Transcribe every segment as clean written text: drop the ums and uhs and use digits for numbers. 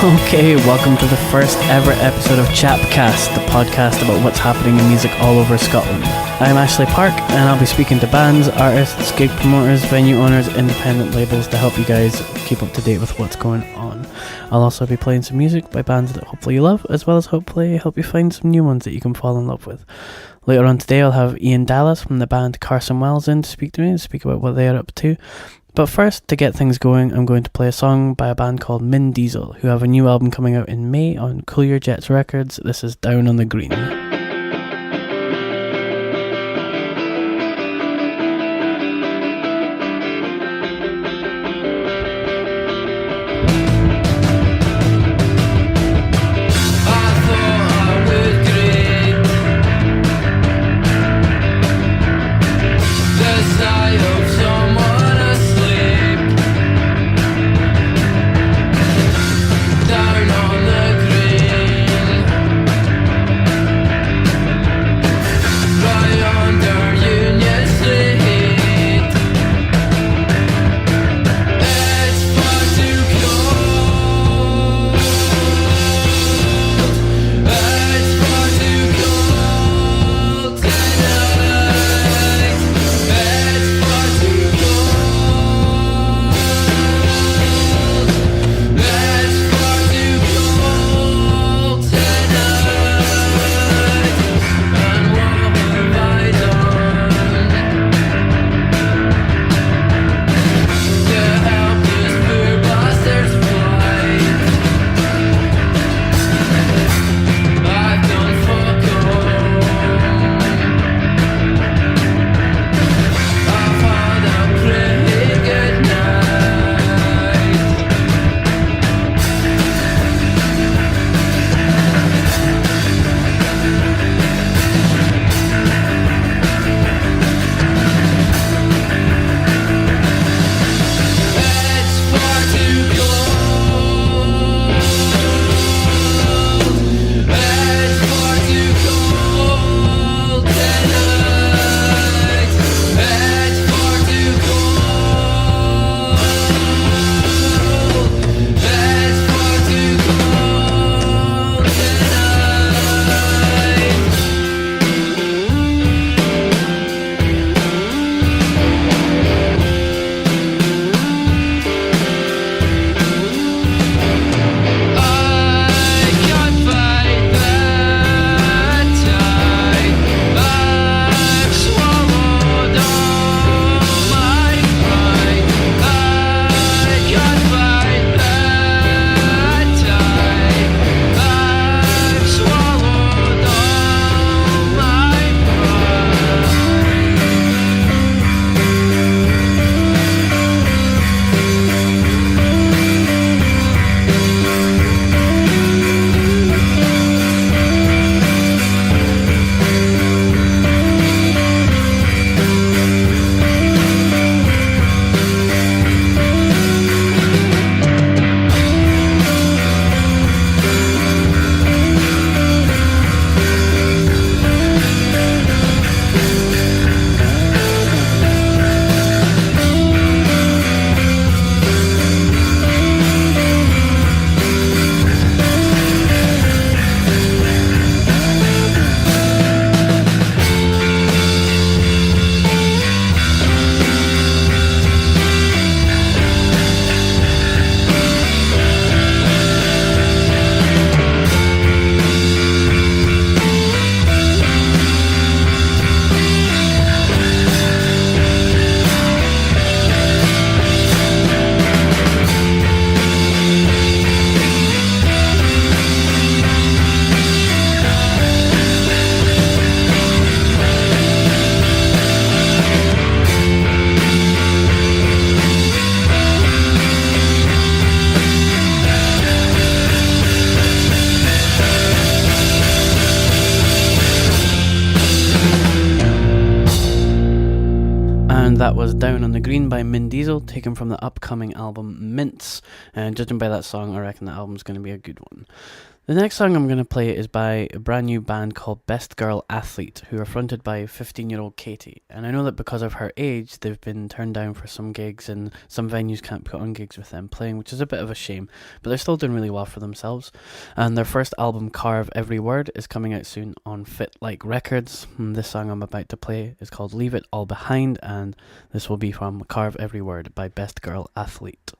Okay, welcome to the first ever episode of CHAPcast, the podcast about what's happening in music all over Scotland. I'm Ashley Park, and I'll be speaking to bands, artists, gig promoters, venue owners, independent labels to help you guys keep up to date with what's going on. I'll also be playing some music by bands that hopefully you love, as well as hopefully help you find some new ones that you can fall in love with. Later on today, I'll have Iain Dallas from the band Carson Wells in to speak to me, to speak about what they are up to. But first, to get things going, I'm going to play a song by a band called Min Diesel, who have a new album coming out in May on Coolier Jets Records. This is Down on the Green. was Down on the Green by Min Diesel, taken from the upcoming album Mints. And judging by that song, I reckon the album's going to be a good one. The next song I'm going to play is by a brand new band called Best Girl Athlete, who are fronted by 15-year-old Katie. And I know that because of her age, they've been turned down for some gigs, and some venues can't put on gigs with them playing, which is a bit of a shame. But they're still doing really well for themselves. And their first album, Carve Every Word, is coming out soon on Fit Like Records. And this song I'm about to play is called Leave It All Behind, and this will be from Carve Every Word by Best Girl Athlete.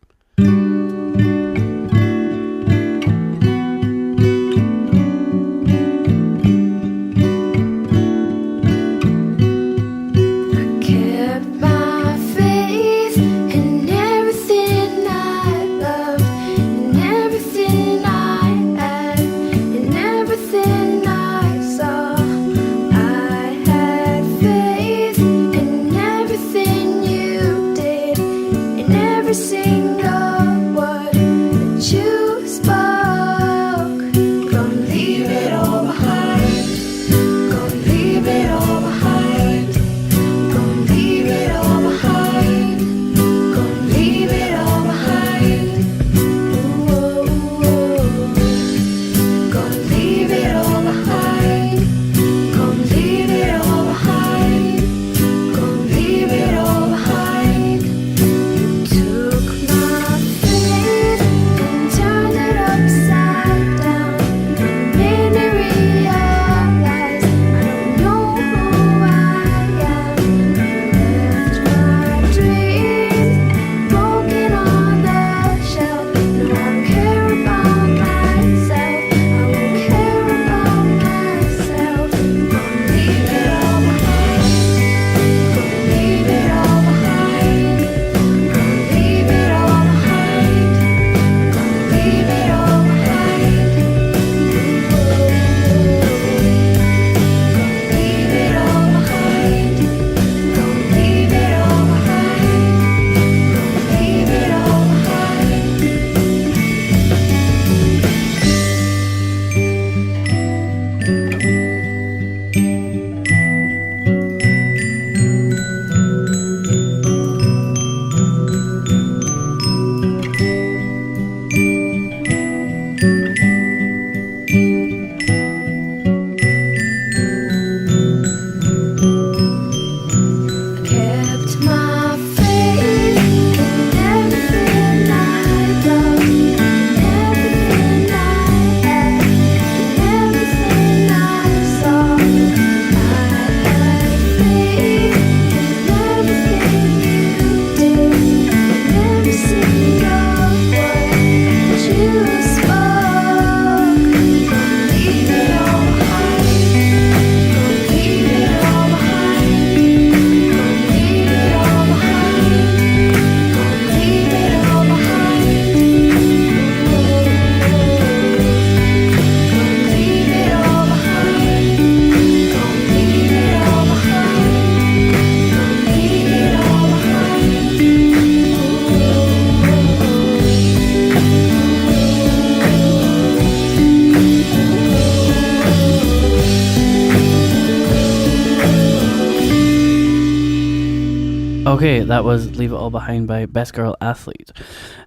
Okay, that was Leave It All Behind by Best Girl Athlete.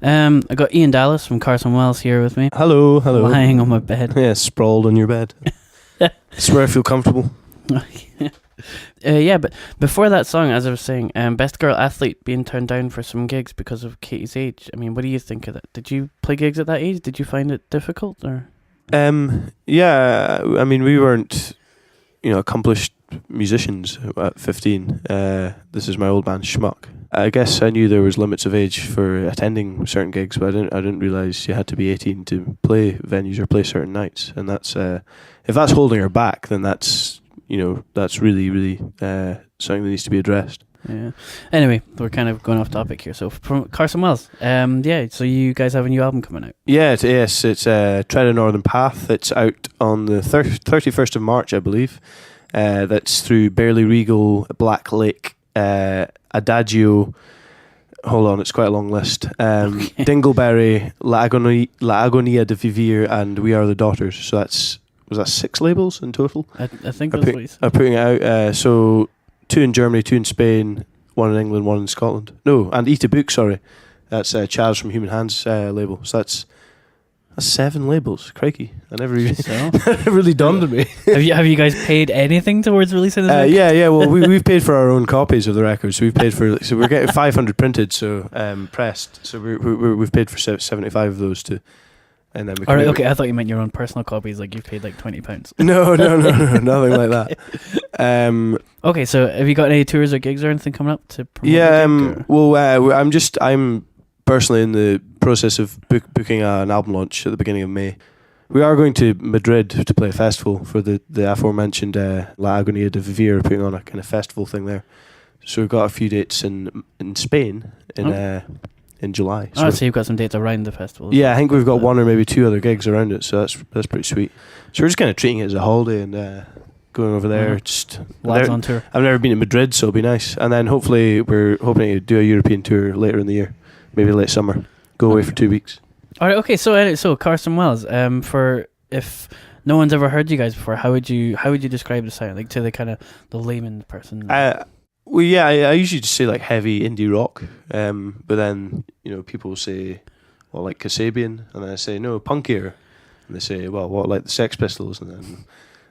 I got Iain Dallas from Carson Wells here with me. Hello. Lying on my bed. Yeah, sprawled on your bed. It's where I feel comfortable. Yeah, but before that song, as I was saying, Best Girl Athlete being turned down for some gigs because of Katie's age. I mean, what do you think of that? Did you play gigs at that age? Did you find it difficult? Or? Yeah, I mean, we weren't, accomplished musicians at 15. This is my old band Schmuck. I guess I knew there was limits of age for attending certain gigs, but I didn't realise you had to be 18 to play venues or play certain nights. And that's if that's holding her back, then that's really, really something that needs to be addressed. Yeah. Anyway, we're kind of going off topic here. So from Carson Wells, so you guys have a new album coming out? Yeah, it's Tread a Northern Path. It's out on the 31st of March, I believe. That's through Barely Regal, Black Lake, Adagio. Hold on, it's quite a long list. Okay. Dingleberry, La Agonia de Vivir, and We Are the Daughters. So was that 6 labels in total? I think that's what you said. I'm putting it out. So 2 in Germany, 2 in Spain, one in England, one in Scotland. No, and Eat a Book, sorry. That's Chaz from Human Hands label. So that's 7 labels. Crikey. I never really, never really dawned on me. Have you guys paid anything towards releasing this? Yeah. Well, we've paid for our own copies of the records. So we've paid for. So we're getting 500 printed. So pressed. So we've paid for 75 of those too. And then we. All right. Okay. I thought you meant your own personal copies. Like you've paid like £20. No, nothing like that. Okay. So have you got any tours or gigs or anything coming up to promote? Yeah. Well, I'm personally in the process of booking an album launch at the beginning of May. We are going to Madrid to play a festival for the aforementioned La Agonía de Vivir, putting on a kind of festival thing there. So we've got a few dates in Spain in July. So you've got some dates around the festival. Yeah, I think we've got 1 or maybe 2 other gigs around it, so that's pretty sweet. So we're just kind of treating it as a holiday and going over there. Just lads on tour. I've never been to Madrid, so it'll be nice. And then hopefully we're hoping to do a European tour later in the year, maybe late summer. Go away for 2 weeks. All right. Okay. So Carson Wells. For if no one's ever heard you guys before, how would you describe the sound, like to the kind of the layman person? Well, yeah. I usually just say like heavy indie rock. But then people say, well, like Kasabian, and then I say no, punkier, and they say, well, what, like the Sex Pistols, and then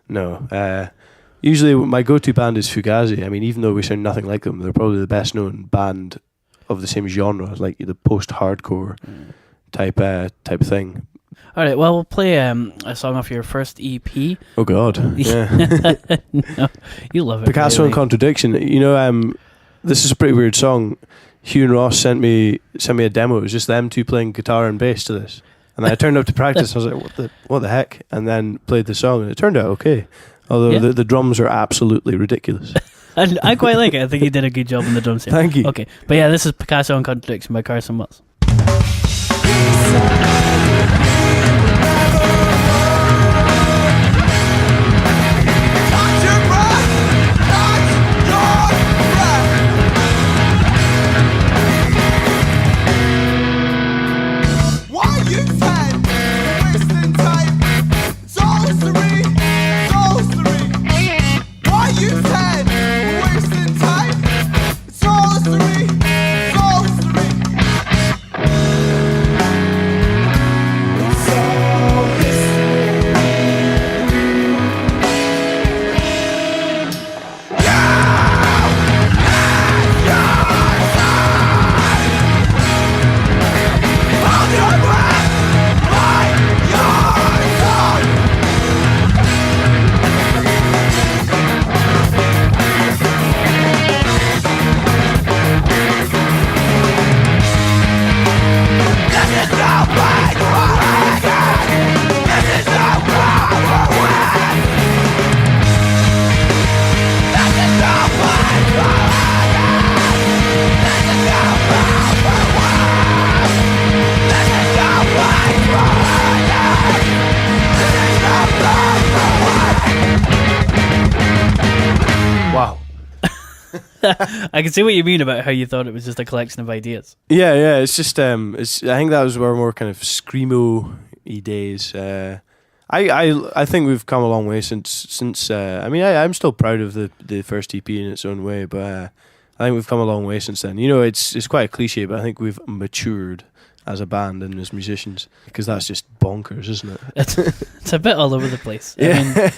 no. Usually my go-to band is Fugazi. I mean, even though we sound nothing like them, they're probably the best known band of the same genre, like the post-hardcore type thing. All right, well, we'll play a song off your first EP. Oh God, yeah. No, you love it. Picasso really. and Contradiction. This is a pretty weird song. Hugh and Ross sent me a demo. It was just them two playing guitar and bass to this, and then I turned up to practice. I was like, what the heck? And then played the song, and it turned out okay. Although the drums are absolutely ridiculous. And I quite like it. I think you did a good job on the drums here. Thank you. Okay, but yeah, this is Picasso and Contradiction by Carson Wells. I can see what you mean about how you thought it was just a collection of ideas. Yeah. It's just I think that was our more kind of screamo-y days. I think we've come a long way since. I mean, I'm still proud of the first EP in its own way, but I think we've come a long way since then. It's quite a cliche, but I think we've matured as a band and as musicians, because that's just bonkers, isn't it? It's a bit all over the place. Yeah.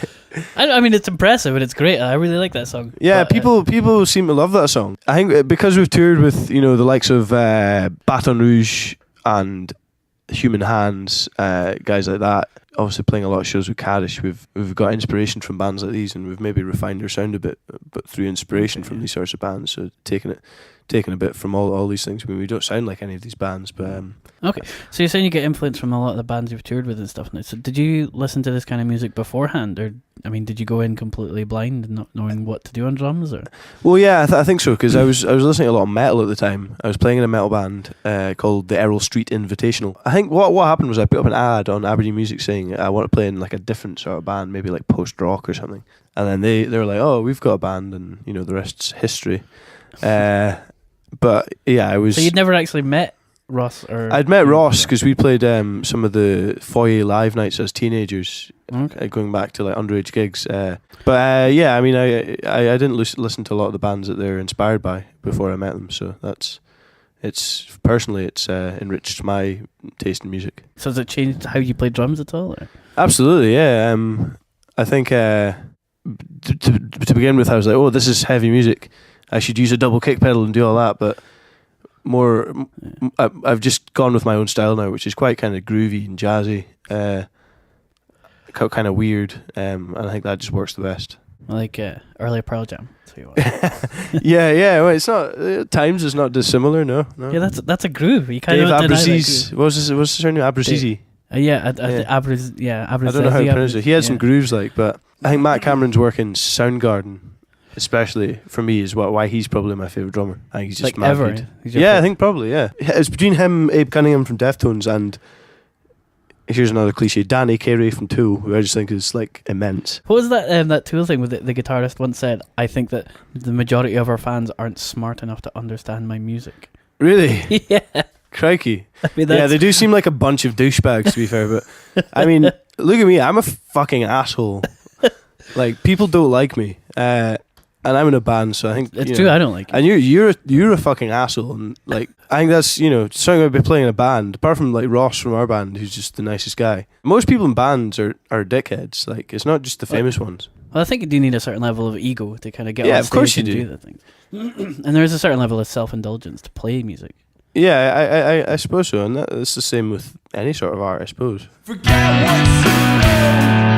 I mean, it's impressive and it's great. I really like that song. Yeah, but, people seem to love that song. I think because we've toured with the likes of Baton Rouge and Human Hands, guys like that. Obviously, playing a lot of shows with Kaddish, we've got inspiration from bands like these, and we've maybe refined our sound a bit, but through inspiration from these sorts of bands. So taking a bit from all these things. I mean, we don't sound like any of these bands, but okay. So you're saying you get influence from a lot of the bands you've toured with and stuff now. So did you listen to this kind of music beforehand, or did you go in completely blind and not knowing what to do on drums? Or well, yeah, I think so, because I was listening to a lot of metal at the time. I was playing in a metal band called the Errol Street Invitational. I think what happened was I put up an ad on Aberdeen Music saying I want to play in like a different sort of band, maybe like post rock or something. And then they were like, oh, we've got a band, and the rest's history. But yeah, I was. So you'd never actually met Ross or? I'd met Ross because we played some of the foyer live nights as teenagers, going back to like underage gigs. But yeah, I mean, I didn't listen to a lot of the bands that they're inspired by before I met them, so it's enriched my taste in music. So has it changed how you play drums at all? Or? Absolutely, yeah. I think to begin with, I was like, oh, this is heavy music. I should use a double kick pedal and do all that, but I've just gone with my own style now, which is quite kind of groovy and jazzy, kind of weird, and I think that just works the best. Like early Pearl Jam. Yeah. Well, it's not. Times is not dissimilar. No. Yeah, that's a groove. You kind Dave of Abruzzese. What's his surname? Abruzzese. Yeah. Abruzzese. I don't know how to pronounce it. He had some grooves, but I think Matt Cameron's work in Soundgarden, especially for me, is why he's probably my favorite drummer. I think he's just mad ever. good. Yeah, I think probably. Yeah, it's between him, Abe Cunningham from Deftones, and here's another cliche, Danny Carey from Tool, who I just think is immense. What was that Tool thing with the guitarist once said? I think that the majority of our fans aren't smart enough to understand my music. Really? Yeah. Crikey. I mean, yeah, they do seem like a bunch of douchebags, to be fair, but I mean, look at me, I'm a fucking asshole. People don't like me, and I'm in a band, so I think it's true. I don't like you. And you're a fucking asshole, and I think that's something about playing in a band. Apart from Ross from our band, who's just the nicest guy. Most people in bands are dickheads. It's not just the famous ones. Well, I think you do need a certain level of ego to kind of get on stage, of course you and do the things. And there is a certain level of self-indulgence to play music. Yeah, I suppose so, and that's the same with any sort of art, I suppose. Forget what you know. Yeah!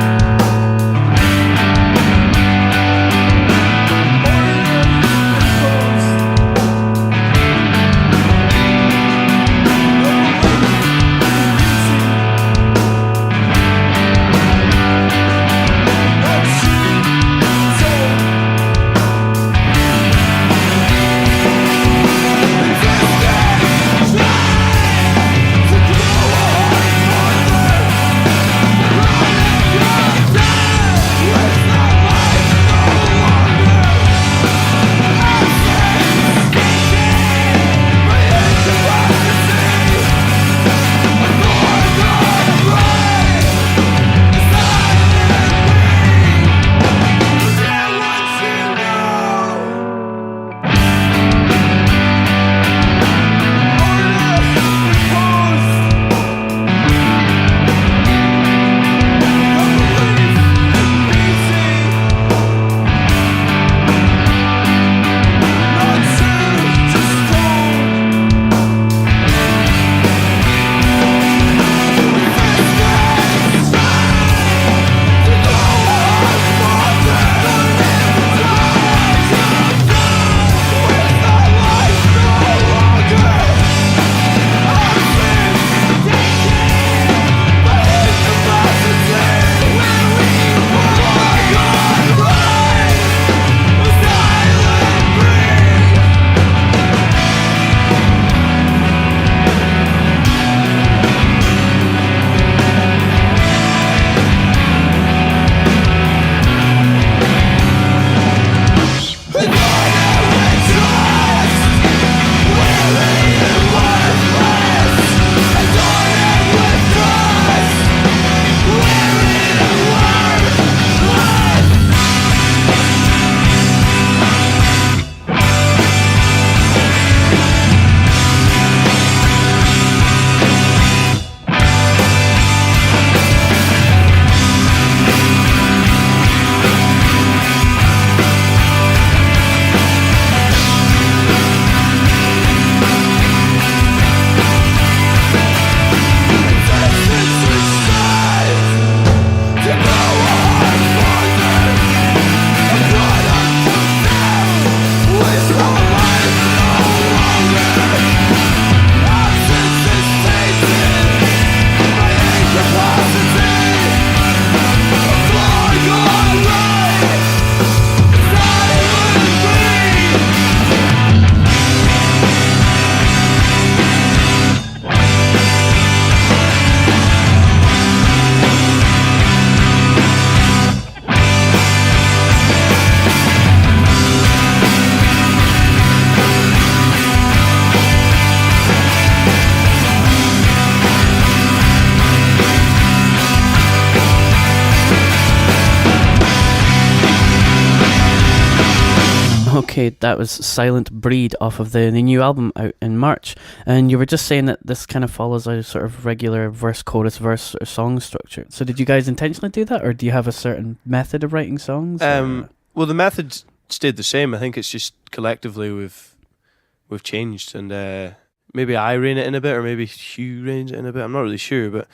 Okay, that was Silent Breed off of the new album out in March. And you were just saying that this kind of follows a sort of regular verse, chorus, verse sort of song structure. So did you guys intentionally do that, or do you have a certain method of writing songs? Well, the method stayed the same. I think it's just collectively we've changed, and maybe I rein it in a bit, or maybe Hugh reins it in a bit. I'm not really sure, but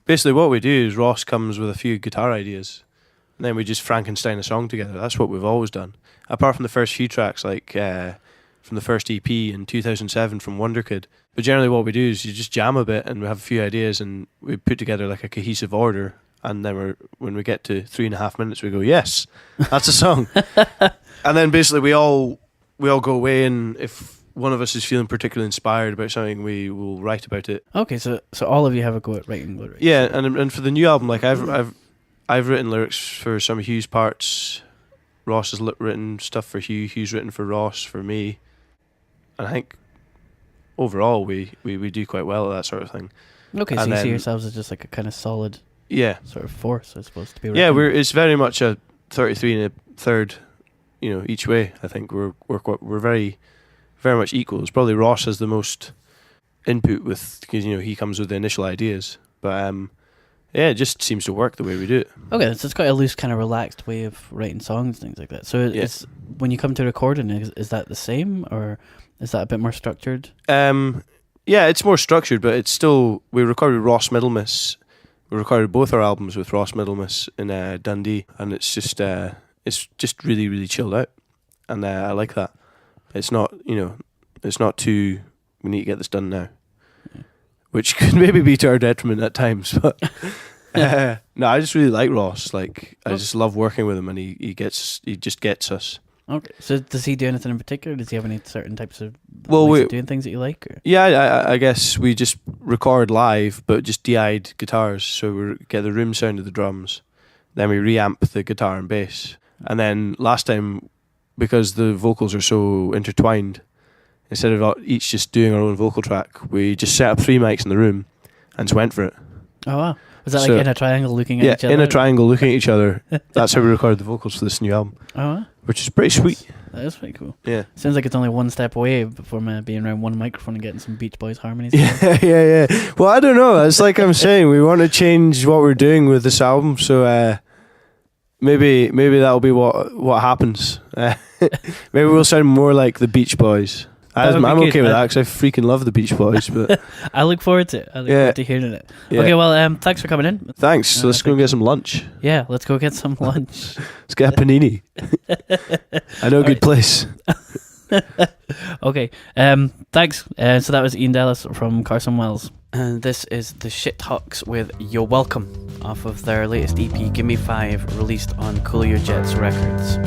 basically what we do is Ross comes with a few guitar ideas, and then we just Frankenstein a song together. That's what we've always done. Apart from the first few tracks, like from the first EP in 2007 from Wonder Kid. But generally what we do is you just jam a bit and we have a few ideas and we put together like a cohesive order, and then when we get to 3.5 minutes we go, yes, that's a song. And then basically we all go away, and if one of us is feeling particularly inspired about something, we will write about it. Okay, so all of you have a go at writing lyrics. Yeah, and for the new album, like I've written lyrics for some of Hugh's parts. Ross has written stuff for Hugh. Hugh's written for Ross, for me. And I think overall we do quite well at that sort of thing. Okay, and so you see yourselves as just like a kind of solid sort of force, I suppose, to be written. Yeah, it's very much a 33 and a third, each way. I think we're very, very much equal. It's probably Ross has the most input because he comes with the initial ideas. But yeah, it just seems to work the way we do it. Okay, so it's quite a loose, kind of relaxed way of writing songs, things like that. So it's when you come to recording, is that the same, or is that a bit more structured? Yeah, it's more structured, but it's still, we recorded Ross Middlemiss. We recorded both our albums with Ross Middlemiss in Dundee, and it's just really, really chilled out, and I like that. It's not, it's not too, we need to get this done now. Which could maybe be to our detriment at times, but no, I just really like Ross. Like, I just love working with him, and he just gets us. Okay, so does he do anything in particular? Does he have any certain types of ways of doing things that you like? Or? Yeah, I guess we just record live, but just DI'd guitars. So we get the room sound of the drums, then we reamp the guitar and bass, and then last time, because the vocals are so intertwined, instead of each just doing our own vocal track, we just set up 3 mics in the room and just went for it. Oh wow. Was that like in a triangle looking at each other? Yeah, in a triangle looking at each other. That's how we recorded the vocals for this new album. Oh wow. Which is pretty sweet. That is pretty cool. Yeah. Sounds like it's only one step away from being around one microphone and getting some Beach Boys harmonies. Yeah. Well, I don't know. It's like I'm saying, we want to change what we're doing with this album, so maybe that'll be what happens. Maybe we'll sound more like the Beach Boys. I'm okay with that because I freaking love the Beach Boys. But I look forward to it. I look forward to hearing it. Yeah. Okay, well, thanks for coming in. Thanks. So let's go and get some lunch. Yeah, let's go get some lunch. Let's get a panini. I know a good place. Okay, thanks. So that was Iain Dallas from Carson Wells. And this is the Shithawks with You're Welcome off of their latest EP, Give Me 5, released on Coolio Jets Records.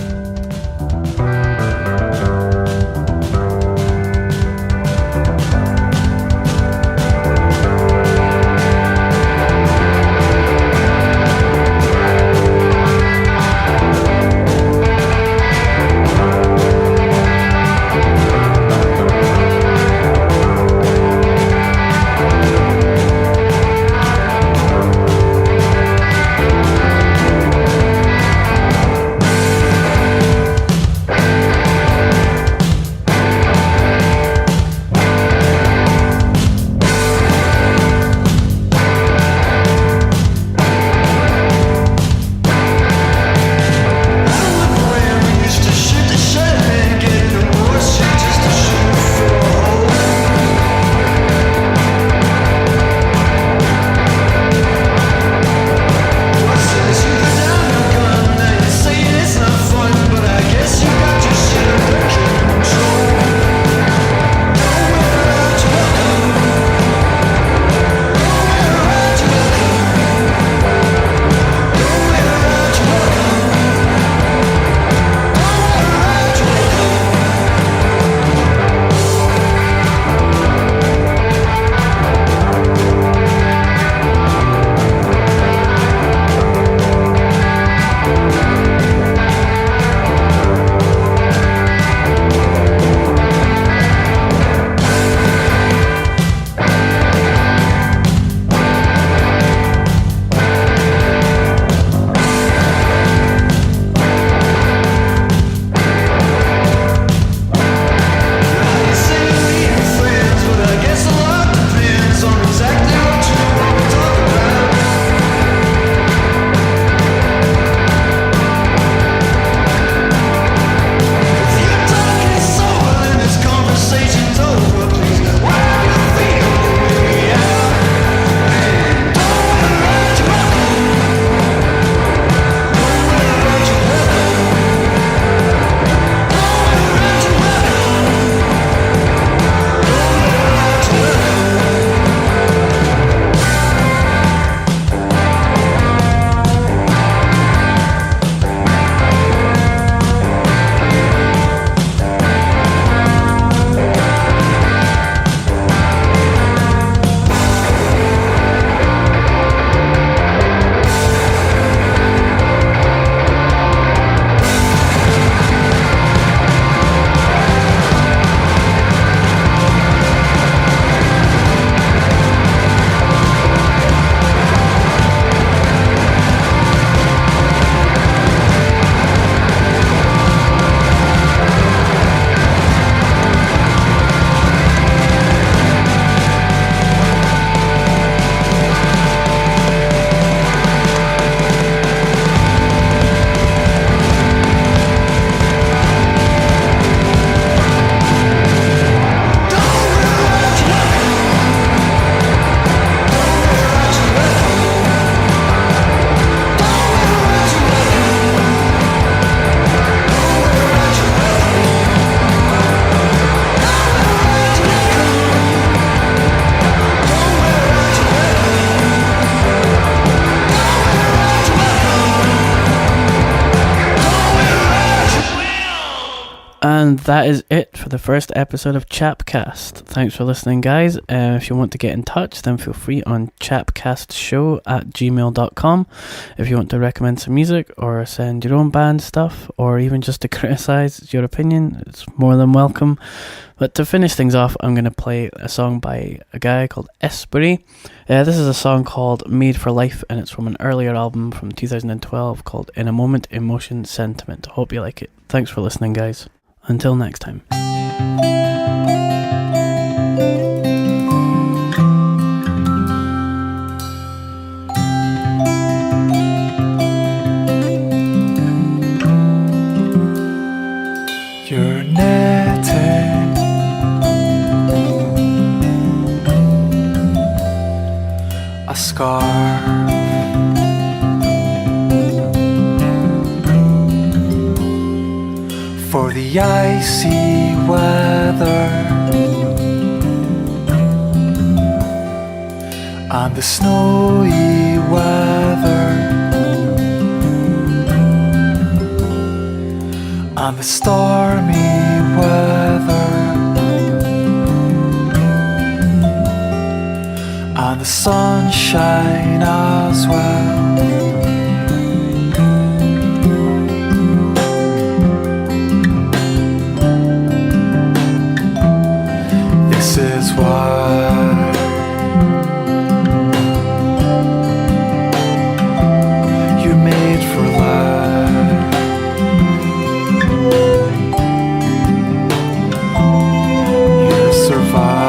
And that is it for the first episode of CHAPcast. Thanks for listening, guys. If you want to get in touch, then feel free on CHAPcastshow@gmail.com. If you want to recommend some music or send your own band stuff or even just to criticize your opinion, it's more than welcome. But to finish things off, I'm going to play a song by a guy called Esperi. This is a song called Made for Life, and it's from an earlier album from 2012 called In a Moment, Emotion, Sentiment. Hope you like it. Thanks for listening, guys. Until next time. You're knitting a scarf for the icy weather and the snowy weather and the stormy weather and the sunshine as well. This is why you're made for life. You're a survivor.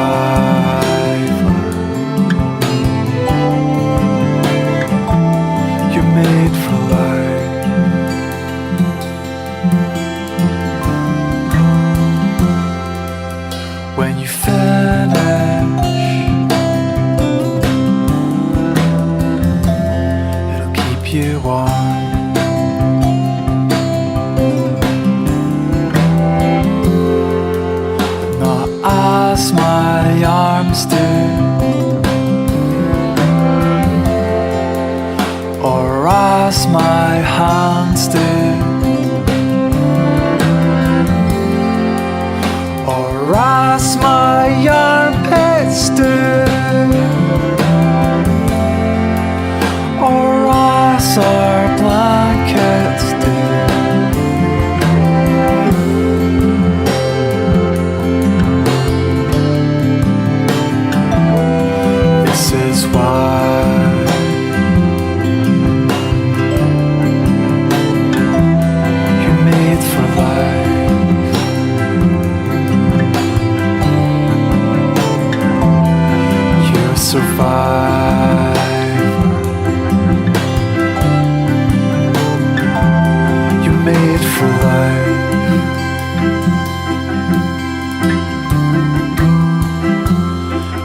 You're made for life. When you finish, it'll keep you warm. But not as my arms do, or as my hands do, or as my armpits do, or as our blankets do. This is why you're made for life. You're a survivor. You're made for life.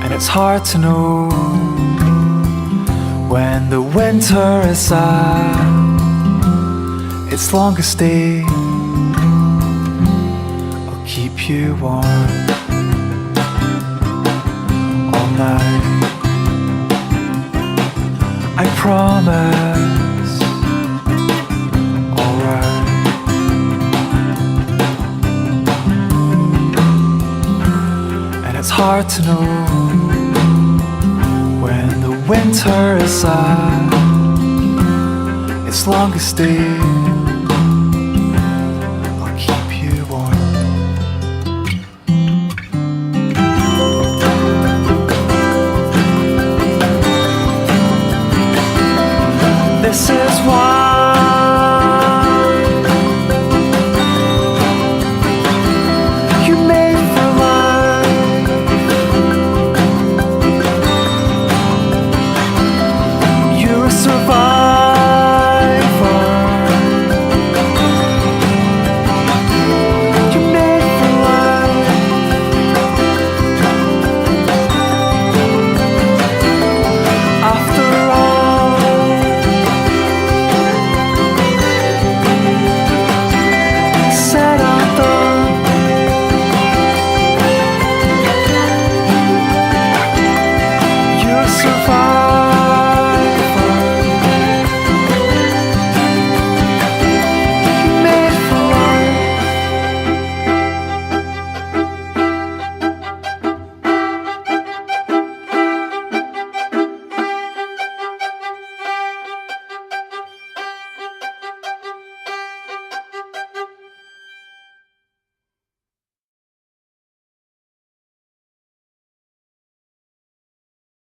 And it's hard to know when the winter is at its longest day. I'll keep you warm all night. I promise. Alright. And it's hard to know when the winter is at its longest day. I'll keep you warm. This is why you made for life. You're a survivor. You made for life. After all, said I'm done. You're a survivor.